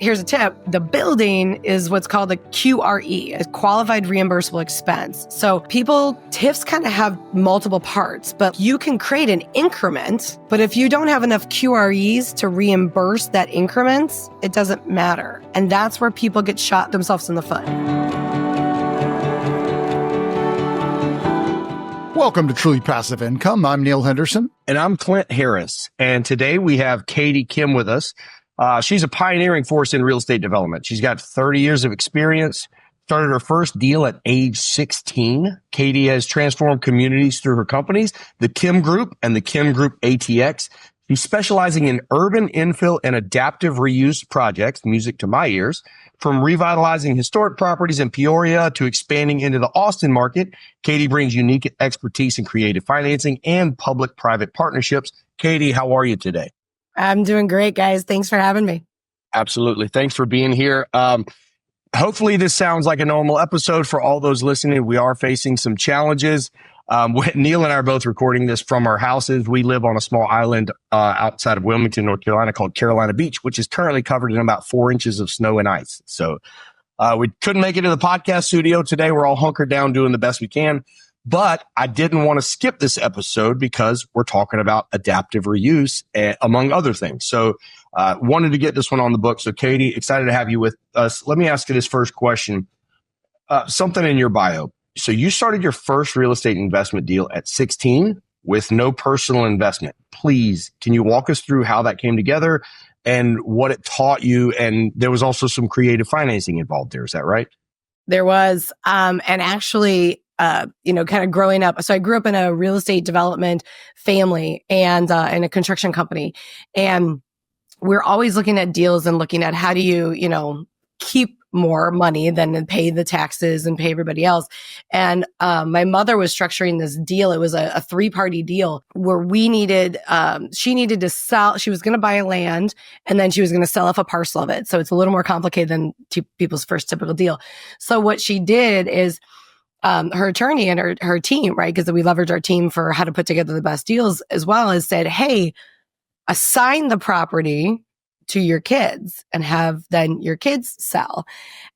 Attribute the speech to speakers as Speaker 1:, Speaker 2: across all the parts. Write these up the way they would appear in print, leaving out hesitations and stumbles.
Speaker 1: Here's a tip. The building is what's called a QRE, a qualified reimbursable expense. So TIFs kind of have multiple parts, but you can create an increment. But if you don't have enough QREs to reimburse that increment, it doesn't matter. And that's where people get shot themselves in the foot.
Speaker 2: Welcome to Truly Passive Income. I'm Neil Henderson.
Speaker 3: And I'm Clint Harris. And today we have Katie Kim with us. She's a pioneering force in real estate development. She's got 30 years of experience, started her first deal at age 16. Katie has transformed communities through her companies, the Kim Group and the Kim Group ATX. She's specializing in urban infill and adaptive reuse projects, music to my ears, from revitalizing historic properties in Peoria to expanding into the Austin market. Katie brings unique expertise in creative financing and public-private partnerships. Katie, how are you today?
Speaker 1: I'm doing great, guys. Thanks for having me.
Speaker 3: Absolutely. Thanks for being here. Hopefully this sounds like a normal episode for all those listening. We are facing some challenges. Neil and I are both recording this from our houses. We live on a small island outside of Wilmington, North Carolina called Carolina Beach, which is currently covered in about 4 inches of snow and ice. So we couldn't make it to the podcast studio today. We're all hunkered down doing the best we can. But I didn't want to skip this episode because we're talking about adaptive reuse, among other things. So wanted to get this one on the book. So Katie, excited to have you with us. Let me ask you this first question. Something in your bio. So you started your first real estate investment deal at 16 with no personal investment. Please, can you walk us through how that came together and what it taught you? And there was also some creative financing involved there. Is that right?
Speaker 1: There was. And actually, kind of growing up. So I grew up in a real estate development family and in a construction company. And we're always looking at deals and looking at how do you, keep more money than pay the taxes and pay everybody else. And my mother was structuring this deal. It was a 3-party deal where she needed to sell. She was going to buy land and then she was going to sell off a parcel of it. So it's a little more complicated than people's first typical deal. So what she did is her attorney and her team, right? Because we leveraged our team for how to put together the best deals, as well as said, hey, assign the property to your kids and have then your kids sell.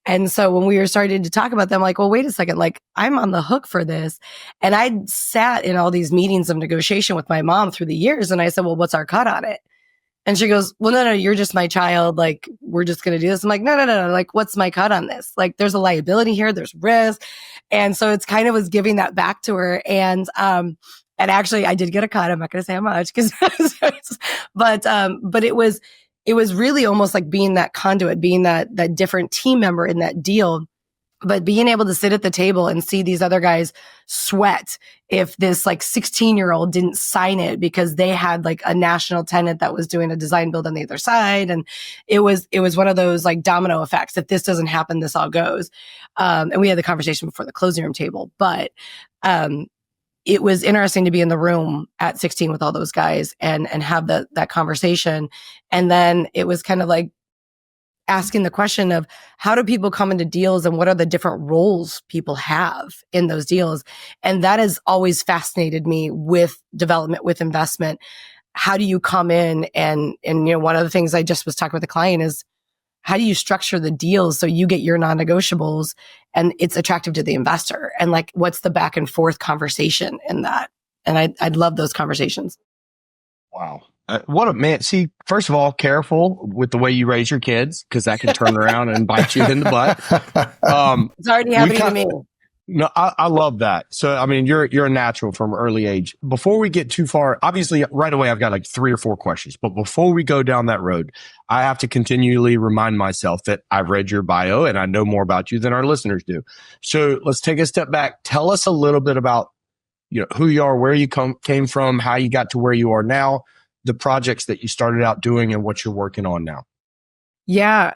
Speaker 1: And so when we were starting to talk about them, like, well, wait a second, like I'm on the hook for this. And I'd sat in all these meetings of negotiation with my mom through the years. And I said, well, what's our cut on it? And she goes, well, no, you're just my child. Like, we're just going to do this. I'm like, no. Like, what's my cut on this? Like, there's a liability here. There's risk. And so it's kind of was giving that back to her. And actually I did get a cut. I'm not going to say how much but it was really almost like being that conduit, being that different team member in that deal. But being able to sit at the table and see these other guys sweat if this like 16-year-old didn't sign it because they had like a national tenant that was doing a design build on the other side. And it was one of those like domino effects. If this doesn't happen, this all goes. And we had the conversation before the closing room table, but it was interesting to be in the room at 16 with all those guys and have that conversation. And then it was kind of like asking the question of how do people come into deals and what are the different roles people have in those deals? And that has always fascinated me with development, with investment. How do you come in and one of the things I just was talking with a client is how do you structure the deals so you get your non-negotiables and it's attractive to the investor? And like, what's the back and forth conversation in that? And I'd love those conversations.
Speaker 3: Wow. What a man. See, first of all, careful with the way you raise your kids, because that can turn around and bite you in the butt.
Speaker 1: It's already happening to me.
Speaker 3: No, I love that. So, I mean, you're a natural from early age. Before we get too far, obviously right away, I've got like 3 or 4 questions, but before we go down that road, I have to continually remind myself that I've read your bio and I know more about you than our listeners do. So let's take a step back. Tell us a little bit about, who you are, where you came from, how you got to where you are now, the projects that you started out doing and what you're working on now.
Speaker 1: Yeah.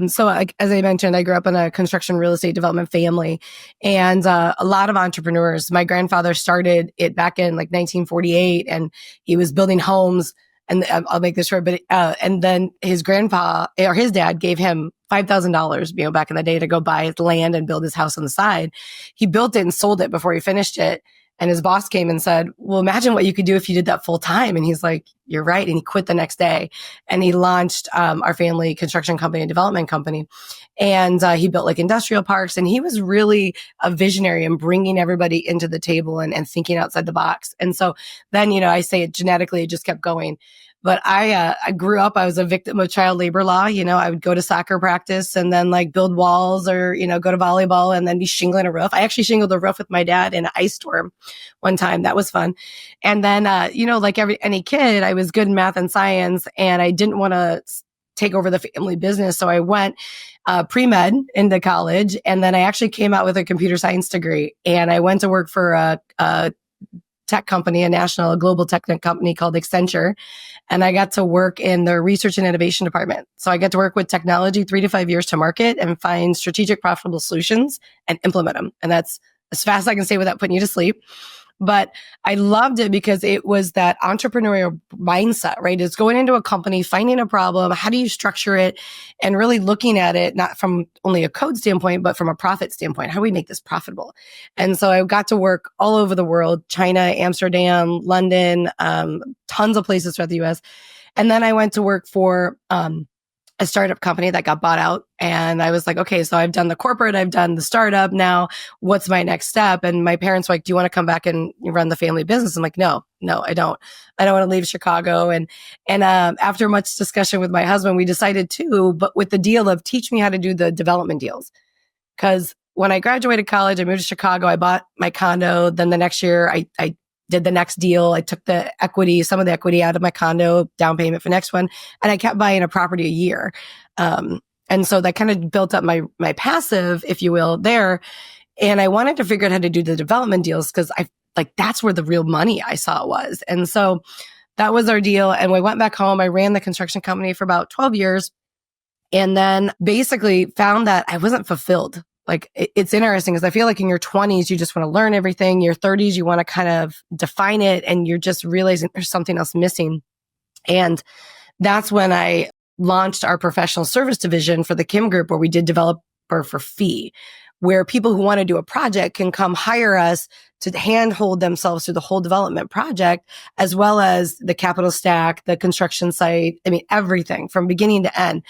Speaker 1: So as I mentioned, I grew up in a construction real estate development family and a lot of entrepreneurs. My grandfather started it back in like 1948 and he was building homes. And I'll make this short, but and then his grandpa or his dad gave him $5,000, back in the day to go buy land and build his house on the side. He built it and sold it before he finished it. And his boss came and said, well, imagine what you could do if you did that full time. And he's like, you're right. And he quit the next day and he launched our family construction company and development company. And he built like industrial parks. And he was really a visionary in bringing everybody into the table and thinking outside the box. And so then, I say it genetically, it just kept going. But I grew up, I was a victim of child labor law. I would go to soccer practice and then like build walls or, go to volleyball and then be shingling a roof. I actually shingled a roof with my dad in an ice storm one time. That was fun. And then, like any kid, I was good in math and science and I didn't want to take over the family business. So I went pre-med into college. And then I actually came out with a computer science degree and I went to work for a tech company, a global tech company called Accenture. And I got to work in the research and innovation department. So I get to work with technology 3 to 5 years to market and find strategic profitable solutions and implement them. And that's as fast as I can say without putting you to sleep. But I loved it because it was that entrepreneurial mindset, right? It's going into a company, finding a problem. How do you structure it? And really looking at it, not from only a code standpoint, but from a profit standpoint. How do we make this profitable? And so I got to work all over the world, China, Amsterdam, London, tons of places throughout the US. And then I went to work for, a startup company that got bought out. And I was like, okay, so I've done the corporate, I've done the startup. Now what's my next step? And my parents were like, do you want to come back and run the family business? I'm like, no, I don't want to leave Chicago. And after much discussion with my husband, we decided to, but with the deal of teach me how to do the development deals. Cause when I graduated college, I moved to Chicago, I bought my condo. Then the next year I did the next deal. I took some of the equity out of my condo, down payment for next one. And I kept buying a property a year. And so that kind of built up my passive, if you will, there. And I wanted to figure out how to do the development deals because that's where the real money I saw was. And so that was our deal. And we went back home. I ran the construction company for about 12 years and then basically found that I wasn't fulfilled. Like it's interesting because I feel like in your 20s, you just want to learn everything. Your 30s, you want to kind of define it and you're just realizing there's something else missing. And that's when I launched our professional service division for the Kim Group, where we did developer for fee, where people who want to do a project can come hire us to handhold themselves through the whole development project, as well as the capital stack, the construction site. I mean, everything from beginning to end.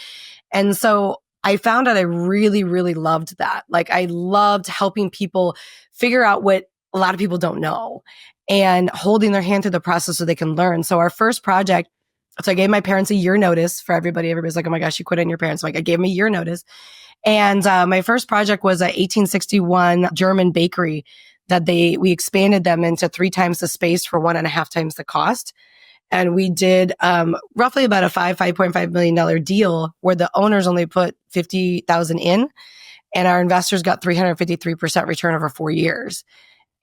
Speaker 1: And so I found out I really, really loved that. Like I loved helping people figure out what a lot of people don't know and holding their hand through the process so they can learn. So our first project, so I gave my parents a year notice for everybody. Everybody's like, oh my gosh, you quit on your parents. So I gave them a year notice. And my first project was a 1861 German bakery that we expanded them into 3 times the space for 1.5 times the cost. And we did roughly about a $5.5 million deal where the owners only put $50,000 in and our investors got 353% return over 4 years.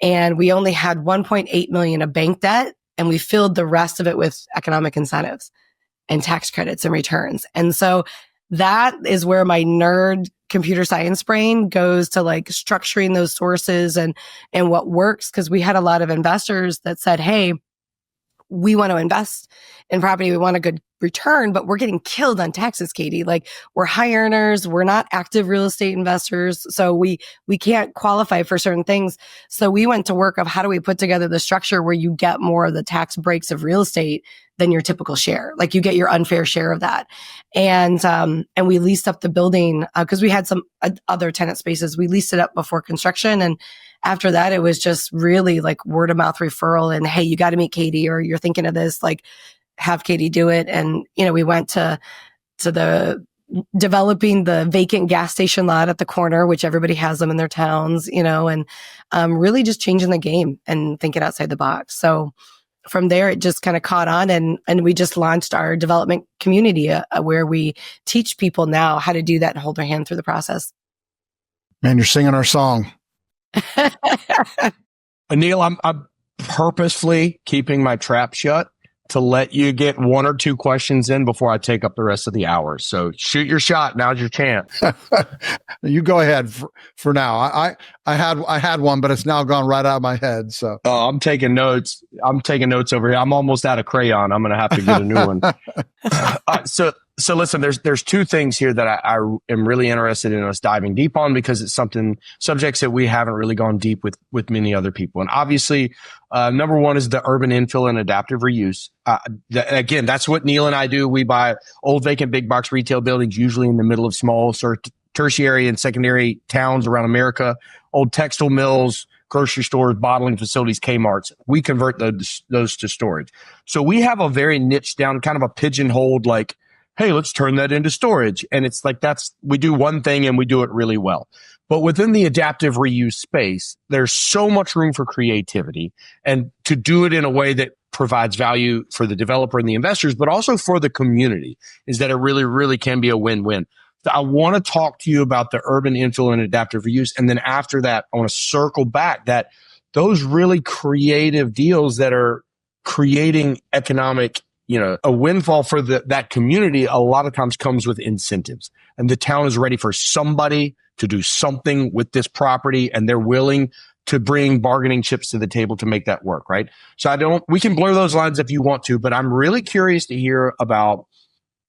Speaker 1: And we only had $1.8 million of bank debt and we filled the rest of it with economic incentives and tax credits and returns. And so that is where my nerd computer science brain goes to like structuring those sources and what works. Cause we had a lot of investors that said, hey, we want to invest in property. We want a good return, but we're getting killed on taxes, Katie. Like we're high earners. We're not active real estate investors. So we can't qualify for certain things. So we went to work of how do we put together the structure where you get more of the tax breaks of real estate than your typical share. Like you get your unfair share of that. And we leased up the building because we had some other tenant spaces. We leased it up before construction. And after that, it was just really like word of mouth referral and, hey, you got to meet Katie or you're thinking of this, like have Katie do it. And, we went to the developing the vacant gas station lot at the corner, which everybody has them in their towns, and really just changing the game and thinking outside the box. So from there, it just kind of caught on and we just launched our development community where we teach people now how to do that and hold their hand through the process.
Speaker 2: Man, you're singing our song.
Speaker 3: Anil, I'm purposefully keeping my trap shut to let you get 1 or 2 questions in before I take up the rest of the hour. So shoot your shot. Now's your chance.
Speaker 2: You go ahead for now. I had one, but it's now gone right out of my head. So
Speaker 3: I'm taking notes. I'm taking notes over here. I'm almost out of crayon. I'm going to have to get a new one. So So listen, there's two things here that I am really interested in us diving deep on, because it's subjects that we haven't really gone deep with many other people. And obviously, number one is the urban infill and adaptive reuse. Again, that's what Neil and I do. We buy old vacant big box retail buildings, usually in the middle of small tertiary and secondary towns around America, old textile mills, grocery stores, bottling facilities, Kmarts. We convert those to storage. So we have a very niche down, kind of a pigeonholed, like, hey, let's turn that into storage. And it's like, we do one thing and we do it really well. But within the adaptive reuse space, there's so much room for creativity and to do it in a way that provides value for the developer and the investors, but also for the community, is that it really, really can be a win-win. So I want to talk to you about the urban infill and adaptive reuse. And then after that, I want to circle back that those really creative deals that are creating economic, a windfall for that community, a lot of times comes with incentives. And the town is ready for somebody to do something with this property, and they're willing to bring bargaining chips to the table to make that work, right? So we can blur those lines if you want to, but I'm really curious to hear about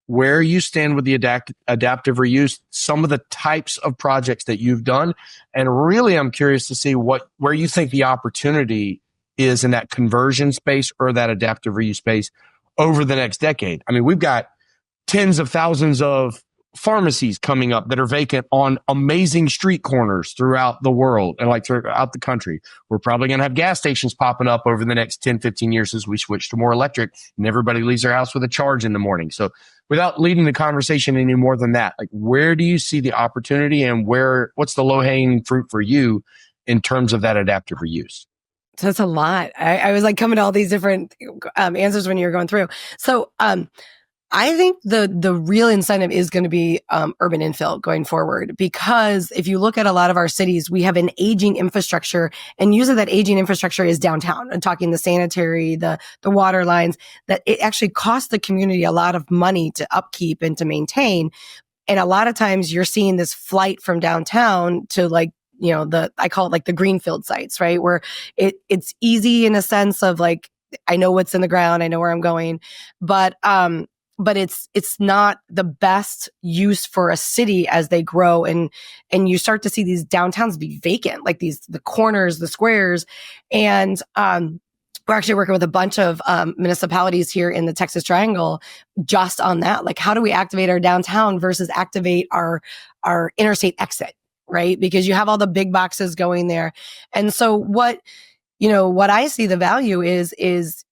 Speaker 3: where you stand with the adaptive reuse, some of the types of projects that you've done. And really, I'm curious to see where you think the opportunity is in that conversion space or that adaptive reuse space over the next decade. I mean, we've got tens of thousands of pharmacies coming up that are vacant on amazing street corners throughout the world and like throughout the country. We're probably going to have gas stations popping up over the next 10, 15 years as we switch to more electric, and everybody leaves their house with a charge in the morning. So without leading the conversation any more than that, like, where do you see the opportunity, and what's the low-hanging fruit for you in terms of that adaptive reuse?
Speaker 1: So that's a lot. I was like coming to all these different answers when you were going through. So I think the real incentive is going to be urban infill going forward, because if you look at a lot of our cities, we have an aging infrastructure, and usually that aging infrastructure is downtown. I'm talking the sanitary, the water lines, that it actually costs the community a lot of money to upkeep and to maintain. And a lot of times you're seeing this flight from downtown to, like, I call it like the greenfield sites, right? Where it's easy in a sense of like, I know what's in the ground, I know where I'm going, but it's not the best use for a city as they grow, and you start to see these downtowns be vacant, like the corners, the squares, and we're actually working with a bunch of municipalities here in the Texas Triangle just on that. Like, how do we activate our downtown versus activate our interstate exit? Right? Because you have all the big boxes going there. And so what I see the value is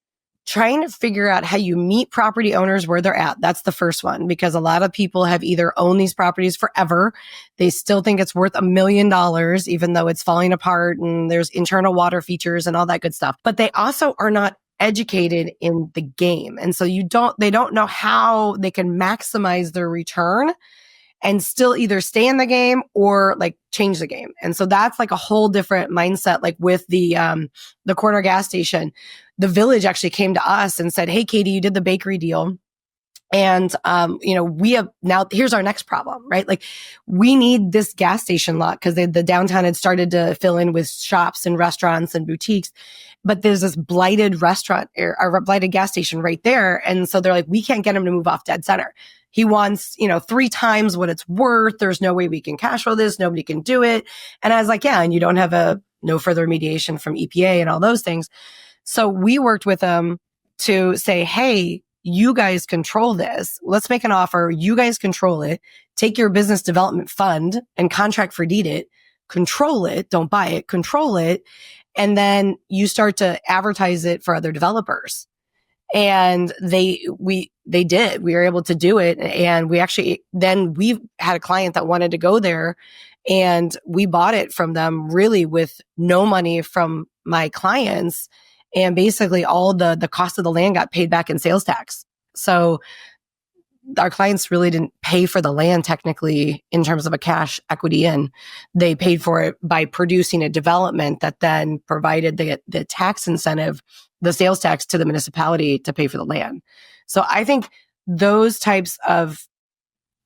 Speaker 1: trying to figure out how you meet property owners where they're at. That's the first one, because a lot of people have either owned these properties forever. They still think it's worth $1 million, even though it's falling apart and there's internal water features and all that good stuff. But they also are not educated in the game. And so they don't know how they can maximize their return and still either stay in the game or like change the game. And so that's like a whole different mindset. Like with the corner gas station, the village actually came to us and said, "Hey, Katie, you did the bakery deal. And, we have now, here's our next problem, right? Like, we need this gas station lot because the downtown had started to fill in with shops and restaurants and boutiques, but there's this blighted restaurant or blighted gas station right there. And so they're like, we can't get him to move off dead center. He wants, 3 times what it's worth. There's no way we can cash flow this. Nobody can do it." And I was like, yeah, and you don't have no further remediation from EPA and all those things. So we worked with them to say, hey, you guys control this. Let's make an offer. You guys control it. Take your business development fund and contract for deed it. Control it. Don't buy it. Control it. And then you start to advertise it for other developers. And we did. We were able to do it. And we had a client that wanted to go there, and we bought it from them really with no money from my clients. And basically all the cost of the land got paid back in sales tax. So our clients really didn't pay for the land technically in terms of a cash equity in. They paid for it by producing a development that then provided the tax incentive, the sales tax to the municipality to pay for the land. So I think those types of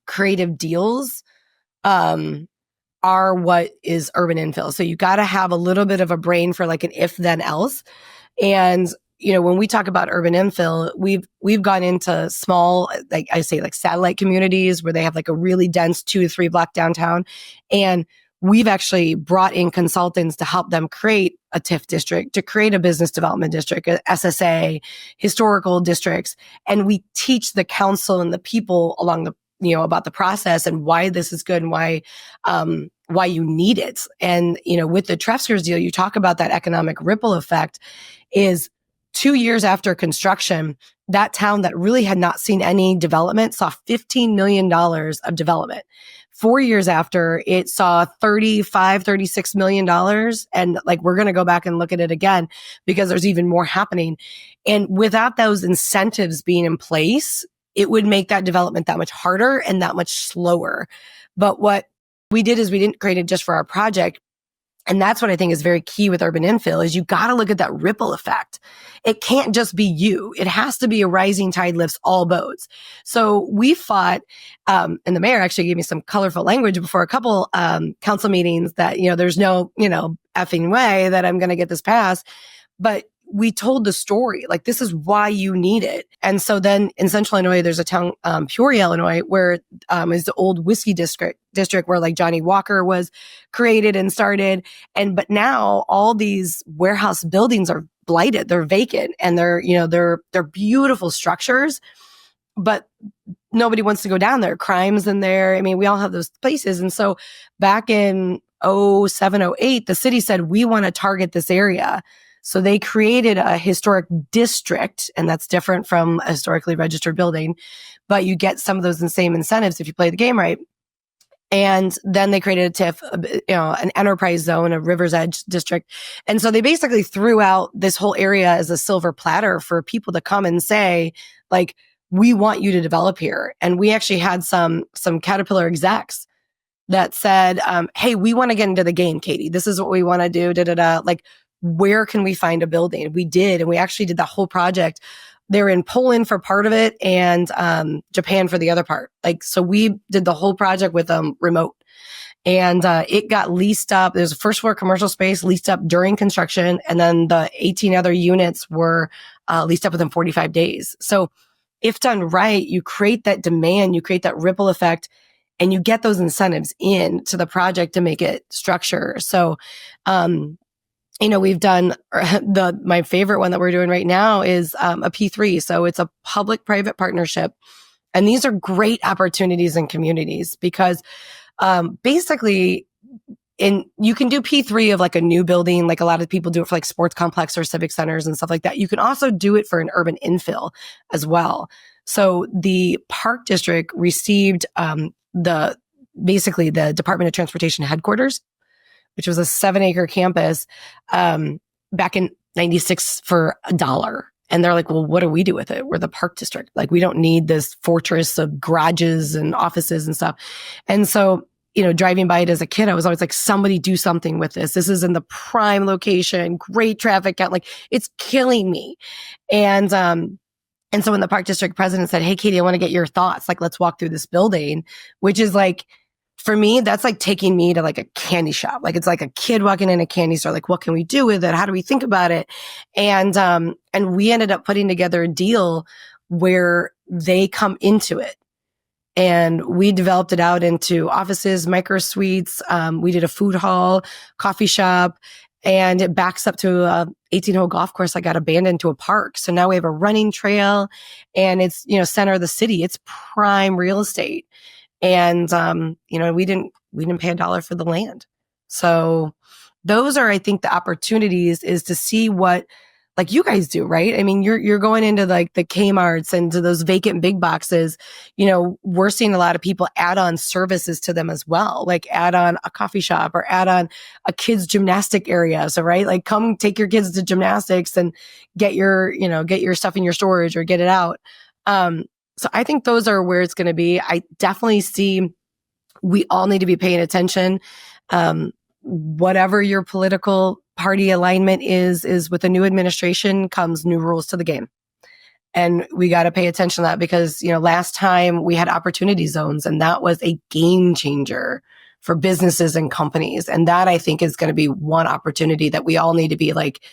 Speaker 1: creative deals are what is urban infill. So you got to have a little bit of a brain for like an if then else. And when we talk about urban infill, we've gone into small, like I say, like satellite communities where they have like a really dense 2 to 3 block downtown. And we've actually brought in consultants to help them create a TIF district, to create a business development district, a SSA, historical districts. And we teach the council and the people along the, about the process and why this is good and why you need it. And, with the Trefskers deal, you talk about that economic ripple effect is 2 years after construction, that town that really had not seen any development saw $15 million of development. 4 years after, it saw $36 million. And like, we're going to go back and look at it again because there's even more happening. And without those incentives being in place, it would make that development that much harder and that much slower. But what we did is we didn't create it just for our project. And that's what I think is very key with urban infill is you got to look at that ripple effect. It can't just be you. It has to be a rising tide lifts all boats. So we fought, and the mayor actually gave me some colorful language before a couple council meetings that, there's no, effing way that I'm going to get this passed. But we told the story, like, this is why you need it. And so then in central Illinois, there's a town, Peoria, Illinois, where is the old whiskey district where like Johnny Walker was created and started. But now all these warehouse buildings are blighted, they're vacant, and they're beautiful structures, but nobody wants to go down there. Crime's in there. I mean, we all have those places. And so back in 07, 08, the city said, we want to target this area. So they created a historic district, and that's different from a historically registered building, but you get some of those same incentives if you play the game right. And then they created a TIF, an enterprise zone, a River's Edge district. And so they basically threw out this whole area as a silver platter for people to come and say, like, we want you to develop here. And we actually had some Caterpillar execs that said, hey, we want to get into the game, Katie. This is what we want to do. Like, where can we find a building? We did. And we actually did the whole project. They're in Poland for part of it and Japan for the other part. Like, so we did the whole project with remote. And it got leased up. There's a first floor commercial space leased up during construction. And then the 18 other units were leased up within 45 days. So if done right, you create that demand, you create that ripple effect, and you get those incentives into the project to make it structure. So, we've done my favorite one that we're doing right now is a P3. So it's a public-private partnership. And these are great opportunities in communities because basically you can do P3 of like a new building, like a lot of people do it for like sports complex or civic centers and stuff like that. You can also do it for an urban infill as well. So the Park District received basically the Department of Transportation headquarters, which was a 7-acre campus, back in 96 for $1. And they're like, well, what do we do with it? We're the Park District. Like, we don't need this fortress of garages and offices and stuff. And so, driving by it as a kid, I was always like, somebody do something with this. This is in the prime location, great traffic count. Like, it's killing me. And so when the Park District president said, hey, Katie, I want to get your thoughts. Like, let's walk through this building, which is like, for me, that's like taking me to like a candy shop. Like, it's like a kid walking in a candy store. Like, what can we do with it? How do we think about it? And we ended up putting together a deal where they come into it. And we developed it out into offices, micro suites. We did a food hall, coffee shop, and it backs up to a 18-hole golf course that got abandoned to a park. So now we have a running trail, and it's, center of the city. It's prime real estate. And, we didn't pay $1 for the land. So those are, I think, the opportunities is to see what, like you guys do, right? I mean, you're going into like the Kmarts and to those vacant big boxes. We're seeing a lot of people add on services to them as well, like add on a coffee shop or add on a kids gymnastic area. So, right, like come take your kids to gymnastics and get your stuff in your storage or get it out. So I think those are where it's going to be. I definitely see we all need to be paying attention. Whatever your political party alignment is with the new administration comes new rules to the game. And we got to pay attention to that because, last time we had opportunity zones, and that was a game changer for businesses and companies. And that, I think, is going to be one opportunity that we all need to be like,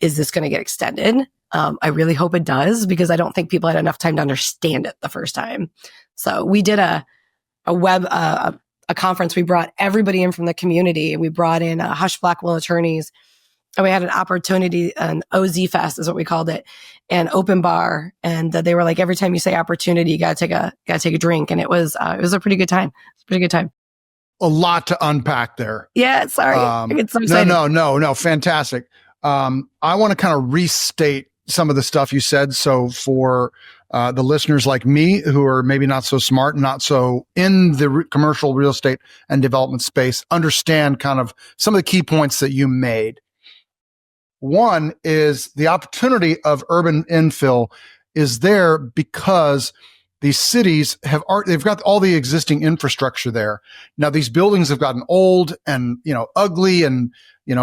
Speaker 1: is this going to get extended? I really hope it does, because I don't think people had enough time to understand it the first time. So we did a conference. We brought everybody in from the community. We brought in Hush Blackwell attorneys, and we had an opportunity, an OZ Fest is what we called it, and open bar. And they were like, every time you say opportunity, you gotta take a drink. And it was a pretty good time. It's a pretty good time.
Speaker 2: A lot to unpack there.
Speaker 1: Yeah, sorry. I get so excited.
Speaker 2: No, fantastic. I want to kind of restate some of the stuff you said. So for the listeners like me who are maybe not so smart and not so in the commercial real estate and development space, understand kind of some of the key points that you made. One is the opportunity of urban infill is there because these cities they've got all the existing infrastructure there. Now these buildings have gotten old and, ugly, and,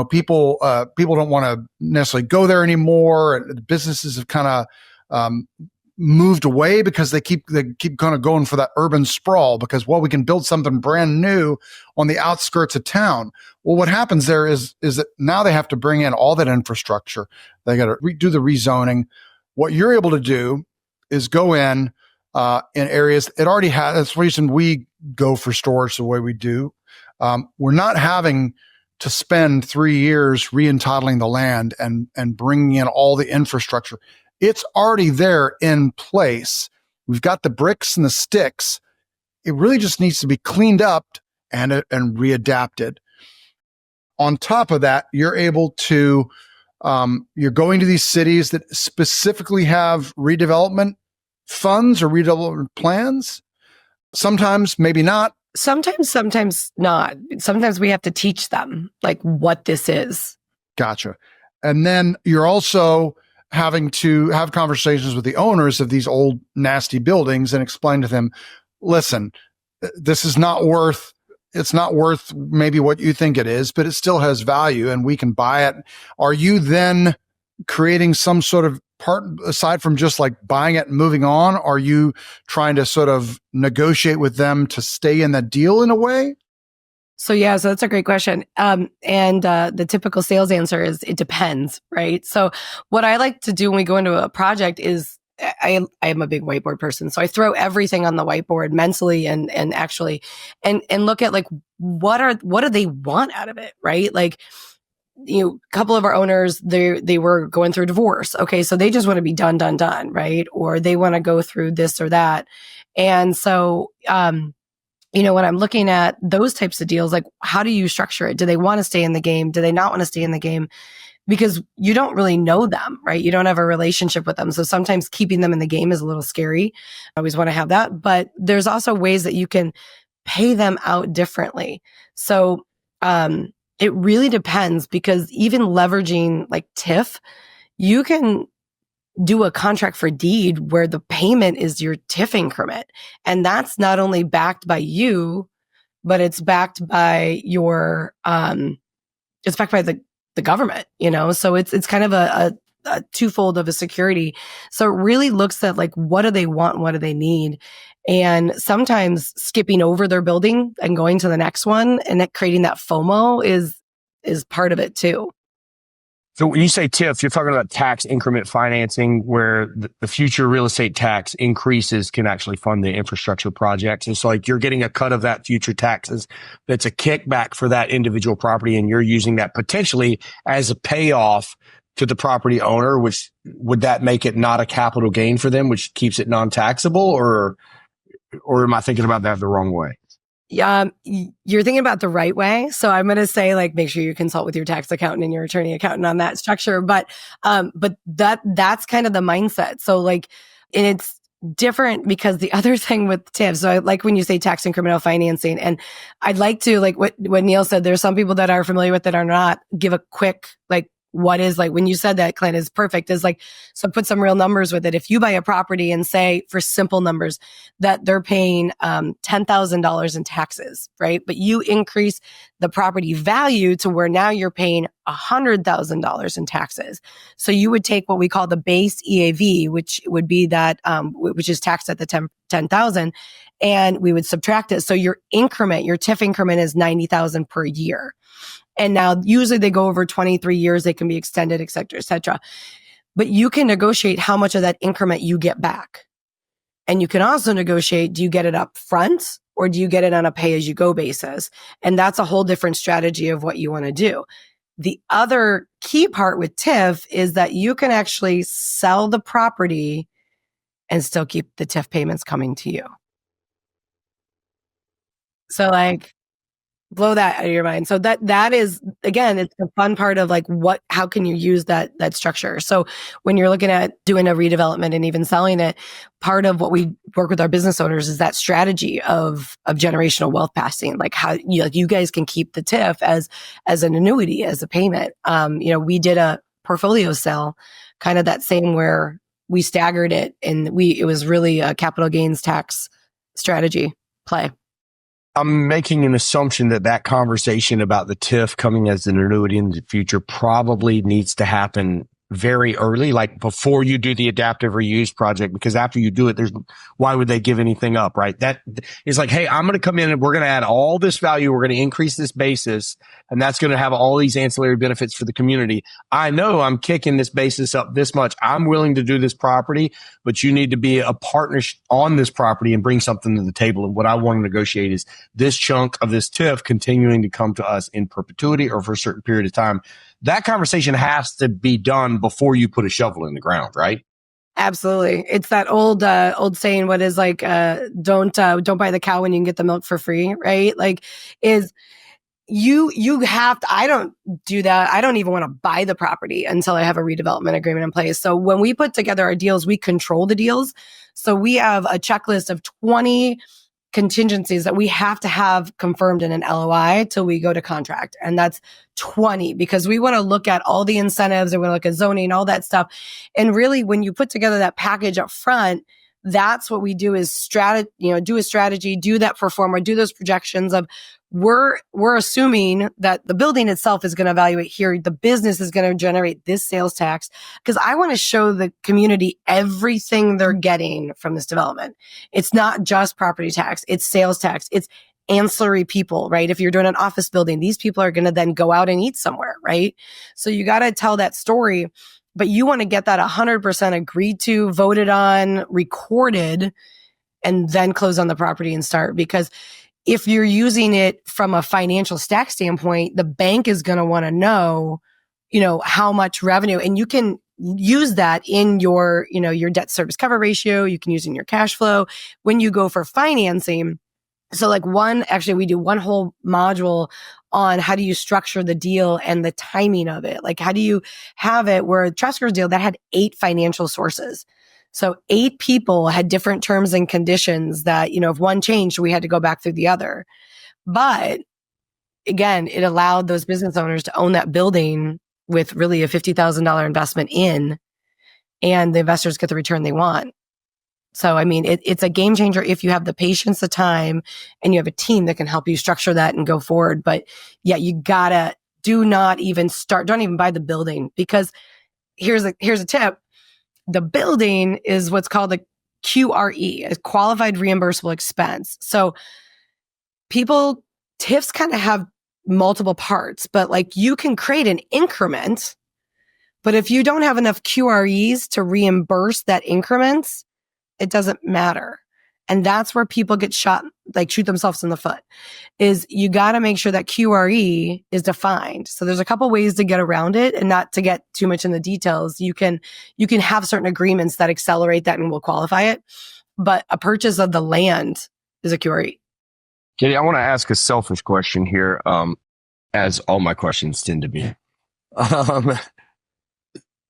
Speaker 2: people don't want to necessarily go there anymore. And the businesses have kind of, moved away because they keep kind of going for that urban sprawl because, we can build something brand new on the outskirts of town. Well, what happens there is that now they have to bring in all that infrastructure. They got to do the rezoning. What you're able to do is go in areas it already has. That's the reason we go for storage the way we do. We're not having to spend 3 years re-entitling the land and bringing in all the infrastructure. It's already there in place. We've got the bricks and the sticks. It really just needs to be cleaned up and readapted. On top of that, you're able to, you're going to these cities that specifically have redevelopment funds or redevelopment plans. Sometimes, maybe not.
Speaker 1: Sometimes not. Sometimes we have to teach them like what this is.
Speaker 2: Gotcha. And then you're also having to have conversations with the owners of these old nasty buildings and explain to them, listen, this is it's not worth maybe what you think it is, but it still has value and we can buy it. Are you then creating some sort of part aside from just like buying it and moving on? Are you trying to sort of negotiate with them to stay in that deal in a way?
Speaker 1: So that's a great question. The typical sales answer is it depends, right? So what I like to do when we go into a project is I am a big whiteboard person. So I throw everything on the whiteboard mentally and actually and look at like what do they want out of it, right? Like, a couple of our owners, they were going through divorce. Okay. So they just want to be done, right? Or they want to go through this or that. And so, when I'm looking at those types of deals, like how do you structure it? Do they want to stay in the game? Do they not want to stay in the game? Because you don't really know them, right? You don't have a relationship with them. So sometimes keeping them in the game is a little scary. I always want to have that. But there's also ways that you can pay them out differently. So it really depends, because even leveraging like TIF, you can do a contract for deed where the payment is your TIF increment. And that's not only backed by you, but it's backed by it's backed by the government, So it's kind of a twofold of a security. So it really looks at like, what do they want? And what do they need? And sometimes skipping over their building and going to the next one and creating that FOMO is part of it too.
Speaker 3: So when you say TIF, you're talking about tax increment financing, where the future real estate tax increases can actually fund the infrastructure projects. It's like you're getting a cut of that future taxes. That's a kickback for that individual property, and you're using that potentially as a payoff to the property owner, which would that make it not a capital gain for them, which keeps it non-taxable, or am I thinking about that the wrong way?
Speaker 1: You're thinking about the right way. So I'm going to say, like, make sure you consult with your tax accountant and your attorney accountant on that structure. But that's kind of the mindset. So like, and it's different because the other thing with TIF, so I like when you say tax incremental financing, and I'd like to, like what Neil said, there's some people that are familiar with it or not, give a quick, like, what is, like, when you said that, Clint, is perfect, is like, so put some real numbers with it. If you buy a property and say, for simple numbers, that they're paying $10,000 in taxes, right? But you increase the property value to where now you're paying $100,000 in taxes. So you would take what we call the base EAV, which would be that, which is taxed at the 10,000, and we would subtract it. So your increment, your TIF increment, is $90,000 per year. And now usually they go over 23 years, they can be extended, et cetera, et cetera. but you can negotiate how much of that increment you get back. And you can also negotiate, do you get it up front or do you get it on a pay as you go basis? And that's a whole different strategy of what you want to do. The other key part with TIF is that you can actually sell the property and still keep the TIF payments coming to you. So like, blow that out of your mind. So that is, again, it's the fun part of like how can you use that structure? So when you're looking at doing a redevelopment and even selling it, part of what we work with our business owners is that strategy of generational wealth passing, like how you guys can keep the TIF as an annuity, as a payment. We did a portfolio sale, kind of that same where we staggered it and it was really a capital gains tax strategy play.
Speaker 3: I'm making an assumption that conversation about the TIF coming as an annuity in the future probably needs to happen very early, like before you do the adaptive reuse project, because after you do it, why would they give anything up, right? That is like, hey, I'm going to come in and we're going to add all this value. We're going to increase this basis, and that's going to have all these ancillary benefits for the community. I know I'm kicking this basis up this much. I'm willing to do this property, but you need to be a partner on this property and bring something to the table. And what I want to negotiate is this chunk of this TIF continuing to come to us in perpetuity or for a certain period of time. That conversation has to be done before you put a shovel in the ground, right?
Speaker 1: Absolutely. It's that old saying, what is like, don't buy the cow when you can get the milk for free, right? Like is you have to, I don't do that. I don't even want to buy the property until I have a redevelopment agreement in place. So when we put together our deals, we control the deals. So we have a checklist of 20 contingencies that we have to have confirmed in an LOI till we go to contract. And that's 20 because we want to look at all the incentives and we want to look at zoning, all that stuff. And really when you put together that package up front, that's what we do is do a strategy, do that pro forma, do those projections of we're assuming that the building itself is going to evaluate here. The business is going to generate this sales tax because I want to show the community everything they're getting from this development. It's not just property tax. It's sales tax. It's ancillary people, right? If you're doing an office building, these people are going to then go out and eat somewhere, right? So you got to tell that story, but you want to get that 100% agreed to, voted on, recorded, and then close on the property and start. Because if you're using it from a financial stack standpoint, the bank is going to want to know, how much revenue, and you can use that in your debt service cover ratio. You can use it in your cash flow when you go for financing. So like we do one whole module on how do you structure the deal and the timing of it. Like how do you have it where a Trusker's deal that had 8 financial sources. So 8 people had different terms and conditions that, if one changed, we had to go back through the other. But again, it allowed those business owners to own that building with really a $50,000 investment in, and the investors get the return they want. So, I mean, it's a game changer if you have the patience, the time, and you have a team that can help you structure that and go forward. But yeah, you gotta don't even buy the building, because here's a tip. The building is what's called a QRE, a qualified reimbursable expense. So TIFs kind of have multiple parts, but like you can create an increment, but if you don't have enough QREs to reimburse that increment, it doesn't matter. And that's where people get shoot themselves in the foot, is you got to make sure that QRE is defined. So there's a couple ways to get around it, and not to get too much in the details. You can have certain agreements that accelerate that and will qualify it. But a purchase of the land is a QRE.
Speaker 3: Katie, I want to ask a selfish question here, as all my questions tend to be.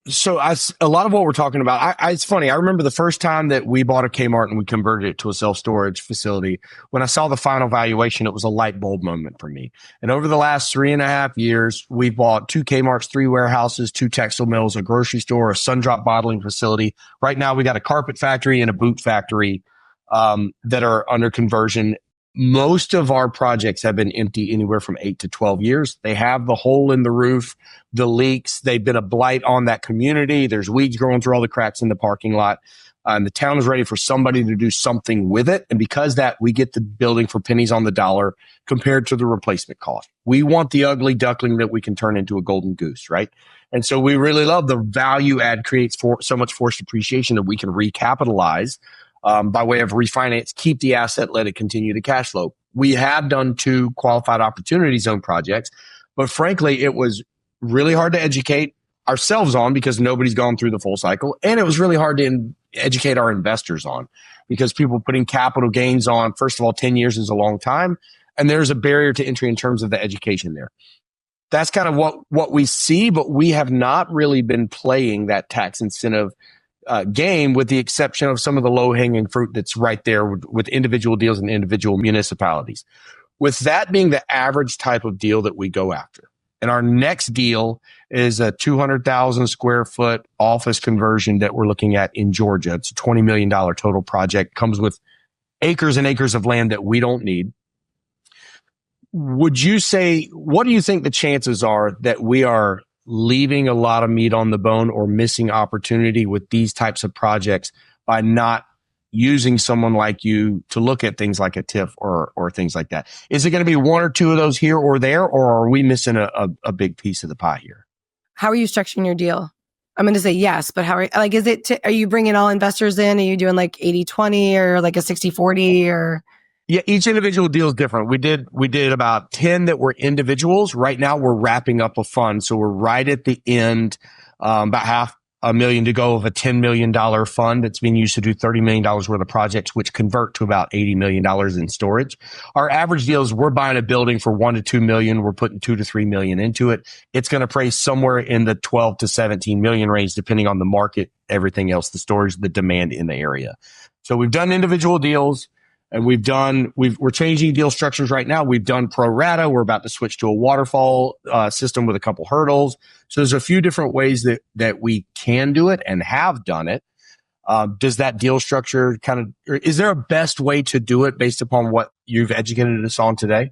Speaker 3: So a lot of what we're talking about, it's funny. I remember the first time that we bought a Kmart and we converted it to a self-storage facility. When I saw the final valuation, it was a light bulb moment for me. And over the last 3.5 years, we've bought 2 Kmarts, 3 warehouses, 2 textile mills, a grocery store, a Sundrop bottling facility. Right now, we got a carpet factory and a boot factory that are under conversion. Most of our projects have been empty anywhere from 8 to 12 years. They have the hole in the roof, the leaks. They've been a blight on that community. There's weeds growing through all the cracks in the parking lot. And the town is ready for somebody to do something with it. And because that, we get the building for pennies on the dollar compared to the replacement cost. We want the ugly duckling that we can turn into a golden goose, right? And so we really love the value add creates so much forced depreciation that we can recapitalize by way of refinance, keep the asset, let it continue to cash flow. We have done 2 qualified opportunity zone projects, but frankly, it was really hard to educate ourselves on because nobody's gone through the full cycle. And it was really hard to educate our investors on because people putting capital gains on, first of all, 10 years is a long time. And there's a barrier to entry in terms of the education there. That's kind of what we see, but we have not really been playing that tax incentive game, with the exception of some of the low hanging fruit that's right there with individual deals and individual municipalities. With that being the average type of deal that we go after. And our next deal is a 200,000 square foot office conversion that we're looking at in Georgia. It's a $20 million total project, comes with acres and acres of land that we don't need. Would you say, what do you think the chances are that we are leaving a lot of meat on the bone or missing opportunity with these types of projects by not using someone like you to look at things like a TIF or things like that? Is it going to be 1 or 2 of those here or there, or are we missing a big piece of the pie here?
Speaker 1: How are you structuring your deal? I'm going to say yes, but how are you bringing all investors in? Are you doing like 80-20 or like a 60-40 or?
Speaker 3: Yeah, each individual deal is different. We did about 10 that were individuals. Right now we're wrapping up a fund. So we're right at the end, about $500,000 to go of a $10 million fund that's being used to do $30 million worth of projects, which convert to about $80 million in storage. Our average deal is we're buying a building for $1 to $2 million. We're putting $2 to $3 million into it. It's going to price somewhere in the 12 to 17 million range, depending on the market, everything else, the storage, the demand in the area. So we've done individual deals. And we're changing deal structures right now. We've done pro rata. We're about to switch to a waterfall system with a couple hurdles. So there's a few different ways that we can do it and have done it. Does that deal structure is there a best way to do it based upon what you've educated us on today?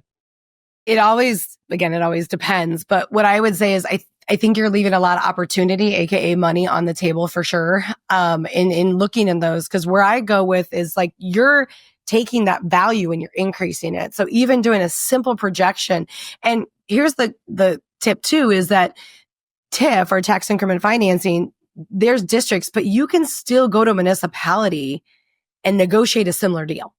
Speaker 1: It always depends. But what I would say is I think you're leaving a lot of opportunity, AKA money, on the table for sure. In looking in those, because where I go with is like you're taking that value and you're increasing it. So even doing a simple projection, and here's the tip too, is that TIF or tax increment financing, there's districts, but you can still go to a municipality and negotiate a similar deal.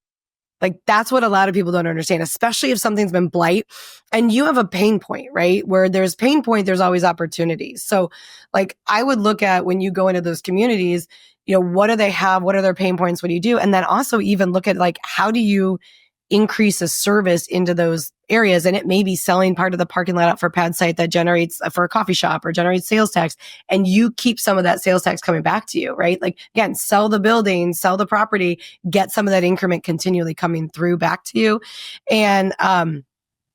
Speaker 1: Like that's what a lot of people don't understand, especially if something's been blight and you have a pain point, right? Where there's pain point, there's always opportunities. So like I would look at when you go into those communities, what do they have? What are their pain points? What do you do? And then also even look at like, how do you increase a service into those areas? And it may be selling part of the parking lot out for a pad site that generates for a coffee shop or generates sales tax. And you keep some of that sales tax coming back to you, right? Like again, sell the building, sell the property, get some of that increment continually coming through back to you. And,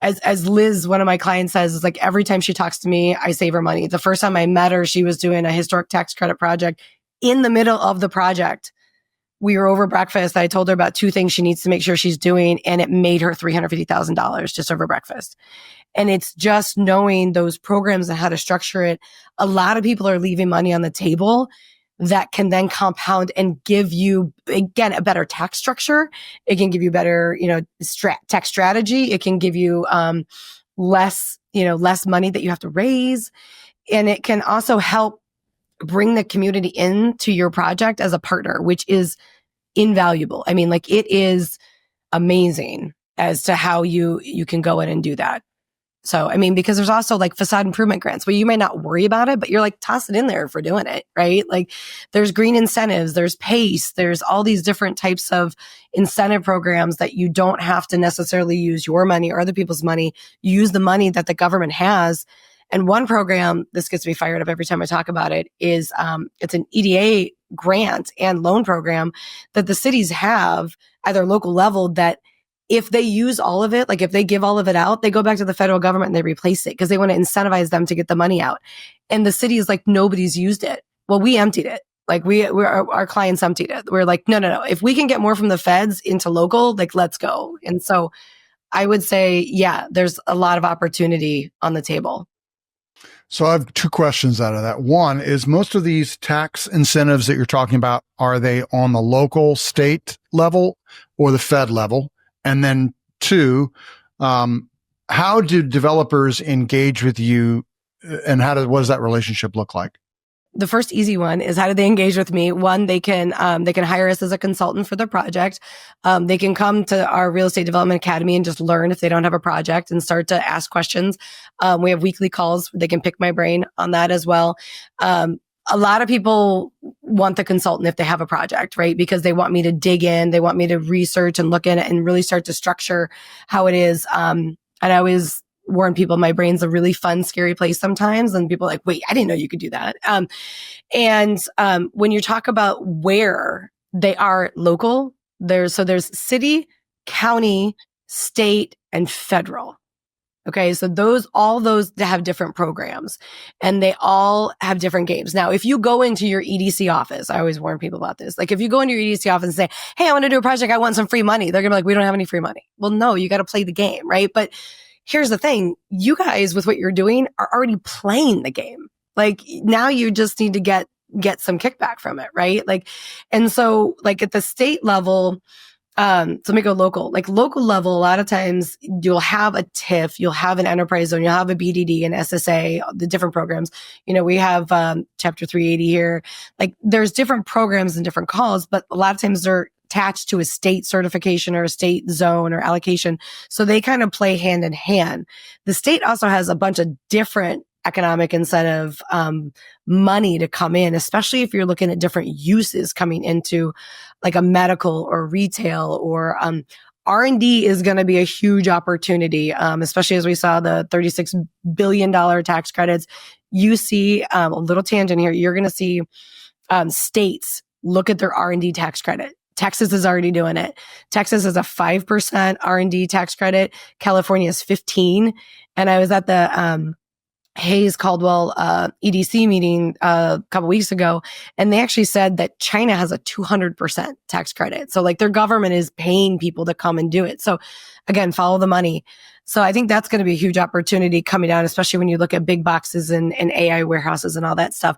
Speaker 1: as Liz, one of my clients says, is like every time she talks to me, I save her money. The first time I met her, she was doing a historic tax credit project. In the middle of the project, we were over breakfast. I told her about 2 things she needs to make sure she's doing, and it made her $350,000 just over breakfast. And it's just knowing those programs and how to structure it. A lot of people are leaving money on the table that can then compound and give you, again, a better tax structure. It can give you better, tax strategy. It can give you less money that you have to raise. And it can also help bring the community into your project as a partner, which is invaluable. I mean, like it is amazing as to how you can go in and do that. So, I mean, because there's also like facade improvement grants where you may not worry about it, but you're like, toss it in there for doing it, right? Like there's green incentives, there's PACE, there's all these different types of incentive programs that you don't have to necessarily use your money or other people's money. You use the money that the government has. And one program, this gets me fired up every time I talk about it, is it's an EDA grant and loan program that the cities have at their local level that if they use all of it, like if they give all of it out, they go back to the federal government and they replace it because they want to incentivize them to get the money out. And the city is like, nobody's used it. Well, we emptied it. Like our clients emptied it. We're like, no. If we can get more from the feds into local, like let's go. And so I would say, yeah, there's a lot of opportunity on the table.
Speaker 2: So I have 2 questions out of that. One is, most of these tax incentives that you're talking about, are they on the local, state level or the Fed level? And then 2, how do developers engage with you And what does that relationship look like?
Speaker 1: The first easy one is, how do they engage with me? One, they can hire us as a consultant for the project. They can come to our real estate development academy and just learn if they don't have a project and start to ask questions. We have weekly calls. They can pick my brain on that as well. A lot of people want the consultant if they have a project, right? Because they want me to dig in. They want me to research and look in it and really start to structure how it is. And I always warn people, my brain's a really fun, scary place sometimes. And people are like, wait, I didn't know you could do that. When you talk about where they are local, there's city, county, state, and federal. Okay. So all those have different programs and they all have different games. Now, if you go into your EDC office, I always warn people about this. Like if you go into your EDC office and say, hey, I want to do a project. I want some free money. They're going to be like, we don't have any free money. Well, no, you got to play the game. Right. But here's the thing. You guys with what you're doing are already playing the game. Like now you just need to get some kickback from it. Right. Like, and so like at the state level, so let me go local. Like local level, a lot of times you'll have a TIF, you'll have an enterprise zone, you'll have a BDD and SSA, the different programs. We have Chapter 380 here. Like there's different programs and different calls, but a lot of times they're attached to a state certification or a state zone or allocation. So they kind of play hand in hand. The state also has a bunch of different economic incentive money to come in, especially if you're looking at different uses coming into like a medical or retail or R&D is going to be a huge opportunity, especially as we saw the $36 billion tax credits. You see a little tangent here. You're going to see states look at their R&D tax credit. Texas is already doing it. Texas has a 5% R&D tax credit. California is 15%. And I was at the Hayes Caldwell EDC meeting a couple weeks ago, and they actually said that China has a 200% tax credit. So like their government is paying people to come and do it. So again, follow the money. So I think that's going to be a huge opportunity coming down, especially when you look at big boxes and AI warehouses and all that stuff.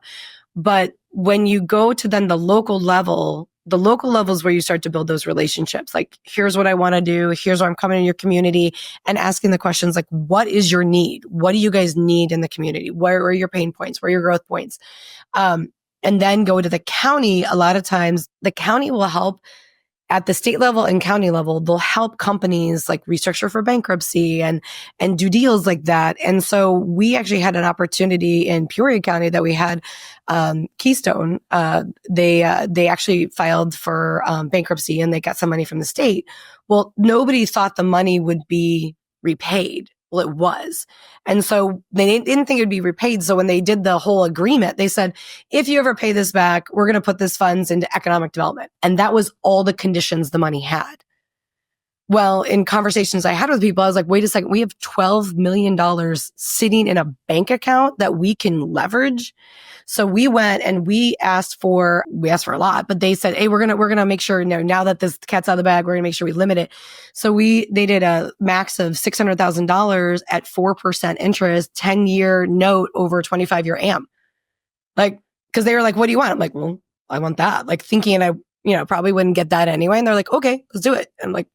Speaker 1: But when you go to then the local level is where you start to build those relationships. Like, here's what I want to do. Here's where I'm coming in your community and asking the questions like, what is your need? What do you guys need in the community? Where are your pain points? Where are your growth points? And then go to the county. A lot of times the county will help at the state level and county level. They'll help companies like restructure for bankruptcy and do deals like that. And so we actually had an opportunity in Peoria County that we had Keystone. They actually filed for bankruptcy and they got some money from the state. Well, nobody thought the money would be repaid. Well, it was. And so they didn't think it would be repaid. So when they did the whole agreement, they said, if you ever pay this back, we're going to put this funds into economic development. And that was all the conditions the money had. Well, in conversations I had with people, I was like, wait a second, we have $12 million sitting in a bank account that we can leverage. So we went and we asked for a lot, but they said, hey, we're going to make sure now that this cat's out of the bag, we're going to make sure we limit it. So they did a max of $600,000 at 4% interest, 10-year note over 25-year AM. Like, cause they were like, what do you want? I'm like, well, I want that. Like thinking I, probably wouldn't get that anyway. And they're like, okay, let's do it. I'm like,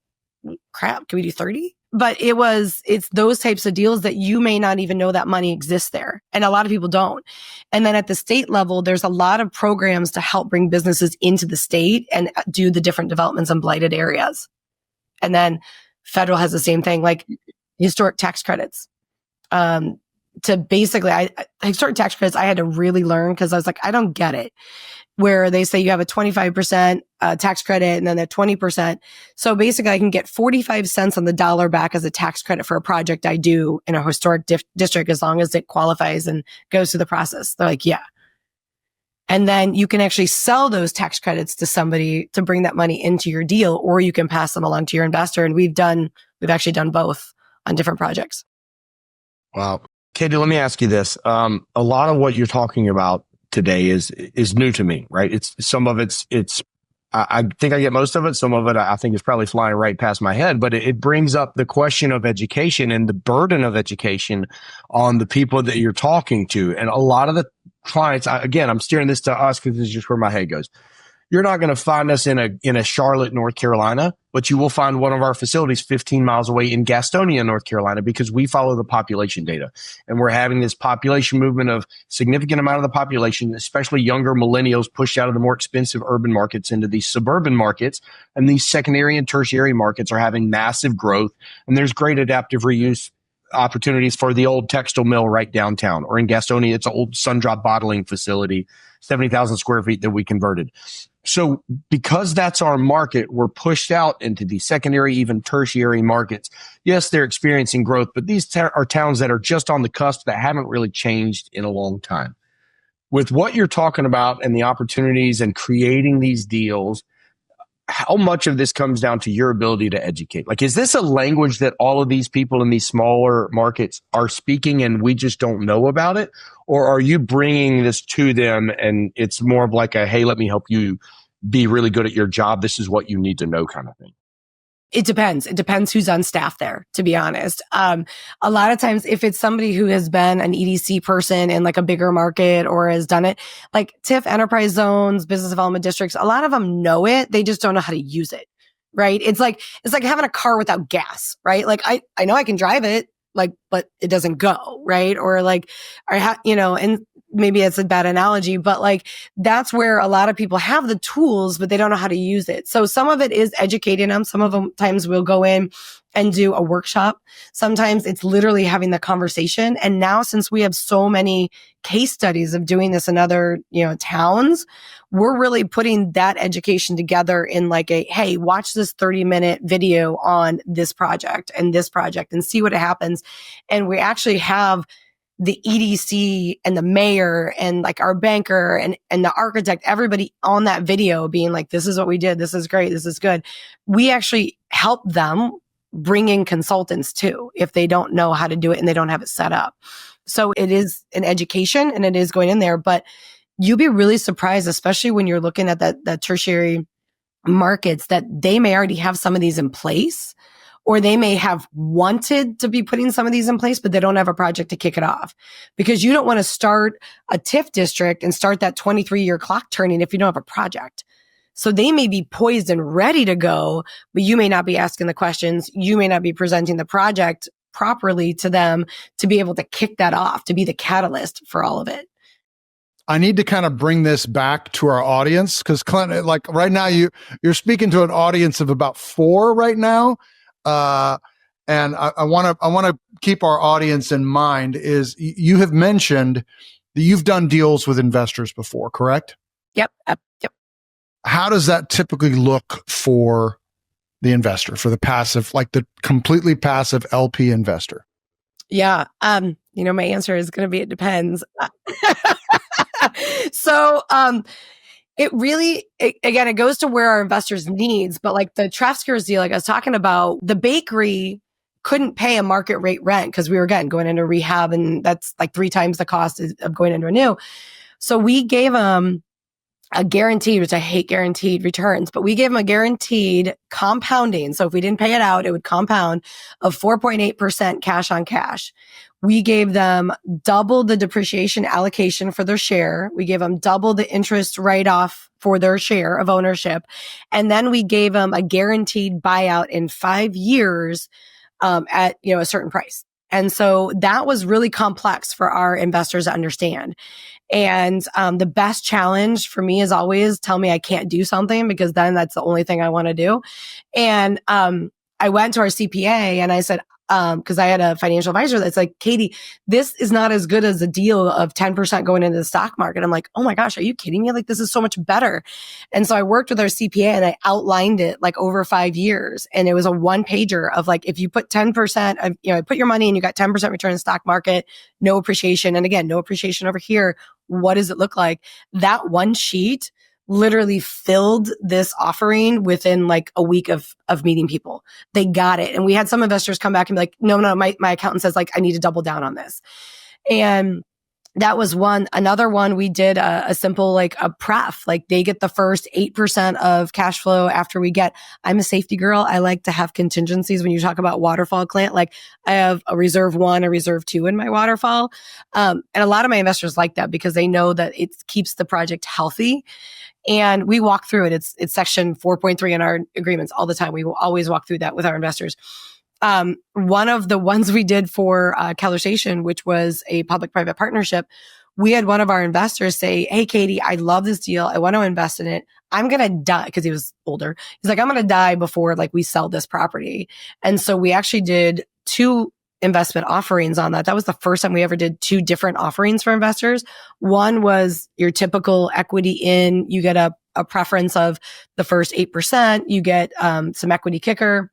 Speaker 1: crap, can we do 30? But it's those types of deals that you may not even know that money exists there. And a lot of people don't. And then at the state level, there's a lot of programs to help bring businesses into the state and do the different developments in blighted areas. And then federal has the same thing, like historic tax credits. To basically, historic tax credits, I had to really learn because I was like, I don't get it. Where they say you have a 25% tax credit and then a 20%. So basically I can get 45 cents on the dollar back as a tax credit for a project I do in a historic district as long as it qualifies and goes through the process. They're like, yeah. And then you can actually sell those tax credits to somebody to bring that money into your deal, or you can pass them along to your investor. And we've actually done both on different projects.
Speaker 3: Wow. Katie, let me ask you this. A lot of what you're talking about today is new to me, right? I think I get most of it. Some of it I think is probably flying right past my head, but it brings up the question of education and the burden of education on the people that you're talking to. And a lot of the clients, I'm steering this to us because this is just where my head goes. You're not going to find us in a Charlotte, North Carolina, but you will find one of our facilities 15 miles away in Gastonia, North Carolina, because we follow the population data. And we're having this population movement of significant amount of the population, especially younger millennials, pushed out of the more expensive urban markets into these suburban markets. And these secondary and tertiary markets are having massive growth. And there's great adaptive reuse opportunities for the old textile mill right downtown, or in Gastonia, it's an old Sundrop bottling facility, 70,000 square feet that we converted. So because that's our market, we're pushed out into the secondary, even tertiary markets. Yes, they're experiencing growth, but these are towns that are just on the cusp that haven't really changed in a long time. With what you're talking about and the opportunities and creating these deals, how much of this comes down to your ability to educate? Like, is this a language that all of these people in these smaller markets are speaking and we just don't know about it? Or are you bringing this to them and it's more of like a, hey, let me help you be really good at your job. This is what you need to know kind of thing?
Speaker 1: It depends. It depends who's on staff there, to be honest. A lot of times, if it's somebody who has been an EDC person in like a bigger market or has done it, like TIF enterprise zones, business development districts, a lot of them know it. They just don't know how to use it, right? It's like having a car without gas, right? Like I know I can drive it, like, but it doesn't go, right? Or like, and maybe it's a bad analogy, but like that's where a lot of people have the tools, but they don't know how to use it. So some of it is educating them. Some of them times we'll go in and do a workshop. Sometimes it's literally having the conversation. And now since we have so many case studies of doing this in other, towns, we're really putting that education together in like hey, watch this 30-minute video on this project and see what happens. And we actually have the EDC and the mayor and like our banker and the architect, everybody on that video being like, this is what we did. This is great. This is good. We actually help them bring in consultants too, if they don't know how to do it and they don't have it set up. So it is an education and it is going in there, but you'll be really surprised, especially when you're looking at that tertiary markets, that they may already have some of these in place, or they may have wanted to be putting some of these in place, but they don't have a project to kick it off, because you don't want to start a TIF district and start that 23-year clock turning if you don't have a project. So they may be poised and ready to go, but you may not be asking the questions. You may not be presenting the project properly to them to be able to kick that off, to be the catalyst for all of it.
Speaker 2: I need to kind of bring this back to our audience, because Clint, like right now you're speaking to an audience of about 4 right now. And I want to keep our audience in mind is you have mentioned that you've done deals with investors before, correct?
Speaker 1: Yep.
Speaker 2: How does that typically look for the investor, for the passive, like the completely passive LP investor?
Speaker 1: Yeah. My answer is going to be, it depends. So, it goes to where our investors' needs, but like the Trafficers deal, like I was talking about, the bakery couldn't pay a market rate rent because we were going into rehab, and that's like 3 times the cost of going into a new. So we gave them a guaranteed, which I hate guaranteed returns, but we gave them a guaranteed compounding. So if we didn't pay it out, it would compound of 4.8% cash on cash. We gave them double the depreciation allocation for their share. We gave them double the interest write-off for their share of ownership. And then we gave them a guaranteed buyout in 5 years at a certain price. And so that was really complex for our investors to understand. And the best challenge for me is always tell me I can't do something, because then that's the only thing I want to do. And I went to our CPA and I said, because I had a financial advisor that's like, Katie, this is not as good as a deal of 10% going into the stock market. I'm like, oh my gosh, are you kidding me? Like, this is so much better. And so I worked with our CPA and I outlined it like over 5 years. And it was a 1-pager of like, if you put 10% of, put your money and you got 10% return in the stock market, no appreciation. And again, no appreciation over here. What does it look like? That one sheet literally filled this offering within like a week of meeting people. They got it. And we had some investors come back and be like, no, my accountant says like, I need to double down on this. And that was one. Another one, we did a simple, like a pref, like they get the first 8% of cash flow after we get, I'm a safety girl. I like to have contingencies when you talk about waterfall client. Like I have a reserve 1, a reserve 2 in my waterfall. And a lot of my investors like that because they know that it keeps the project healthy. And we walk through it. It's section 4.3 in our agreements all the time. We will always walk through that with our investors. One of the ones we did for Keller Station, which was a public-private partnership, we had one of our investors say, hey, Katie, I love this deal. I want to invest in it. I'm going to die, because he was older. He's like, I'm going to die before like we sell this property. And so we actually did 2 investment offerings on that. That was the first time we ever did 2 different offerings for investors. One was your typical equity in, you get a preference of the first 8%, you get some equity kicker,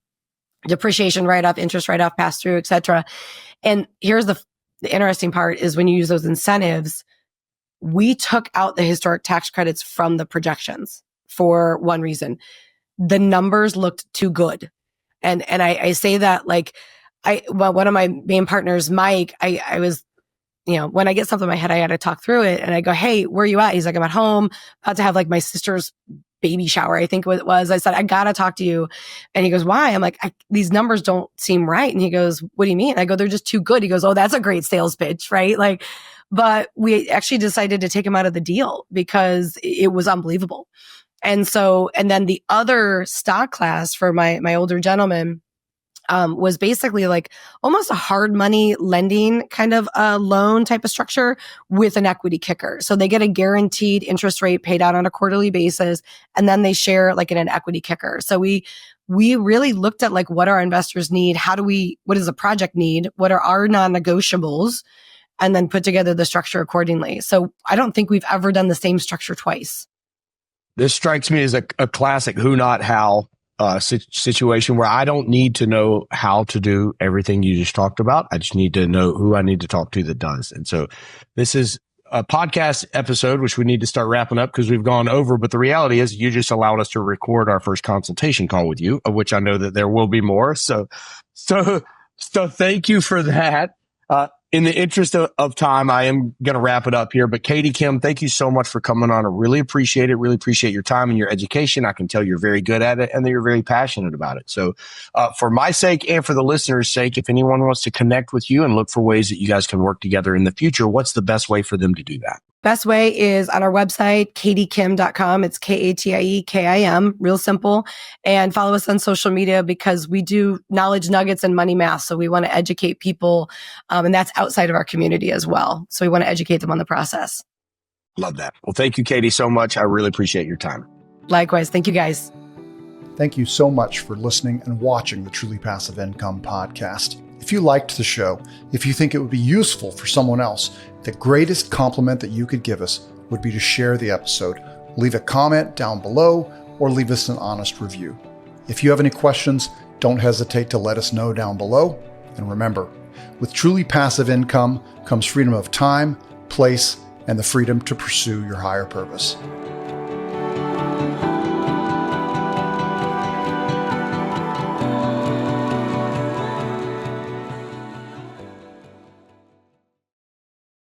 Speaker 1: depreciation write-off, interest write-off, pass-through, et cetera. And here's the interesting part is when you use those incentives, we took out the historic tax credits from the projections for one reason. The numbers looked too good. And I say that like, one of my main partners, Mike, I was, when I get something in my head, I had to talk through it. And I go, hey, where are you at? He's like, I'm at home, about to have like my sister's baby shower, I think it was. I said, I got to talk to you. And he goes, why? I'm like, these numbers don't seem right. And he goes, what do you mean? I go, they're just too good. He goes, oh, that's a great sales pitch, right? Like, but we actually decided to take him out of the deal because it was unbelievable. And then the other stock class for my older gentleman, was basically like almost a hard money lending kind of a loan type of structure with an equity kicker. So they get a guaranteed interest rate paid out on a quarterly basis, and then they share like in an equity kicker. So we really looked at like what our investors need. What does the project need? What are our non-negotiables? And then put together the structure accordingly. So I don't think we've ever done the same structure twice.
Speaker 3: This strikes me as a classic who, not how situation where I don't need to know how to do everything you just talked about. I just need to know who I need to talk to that does. And so this is a podcast episode, which we need to start wrapping up because we've gone over. But the reality is you just allowed us to record our first consultation call with you, of which I know that there will be more. So thank you for that. In the interest of time, I am going to wrap it up here. But Katie, Kim, thank you so much for coming on. I really appreciate it. Really appreciate your time and your education. I can tell you're very good at it and that you're very passionate about it. So for my sake and for the listeners' sake, if anyone wants to connect with you and look for ways that you guys can work together in the future, what's the best way for them to do that?
Speaker 1: Best way is on our website, katiekim.com. It's KATIEKIM, real simple. And follow us on social media because we do knowledge nuggets and money math. So we want to educate people. And that's outside of our community as well. So we want to educate them on the process.
Speaker 3: Love that. Well, thank you, Katie, so much. I really appreciate your time.
Speaker 1: Likewise. Thank you, guys.
Speaker 2: Thank you so much for listening and watching the Truly Passive Income podcast. If you liked the show, if you think it would be useful for someone else, the greatest compliment that you could give us would be to share the episode, leave a comment down below, or leave us an honest review. If you have any questions, don't hesitate to let us know down below. And remember, with truly passive income comes freedom of time, place, and the freedom to pursue your higher purpose.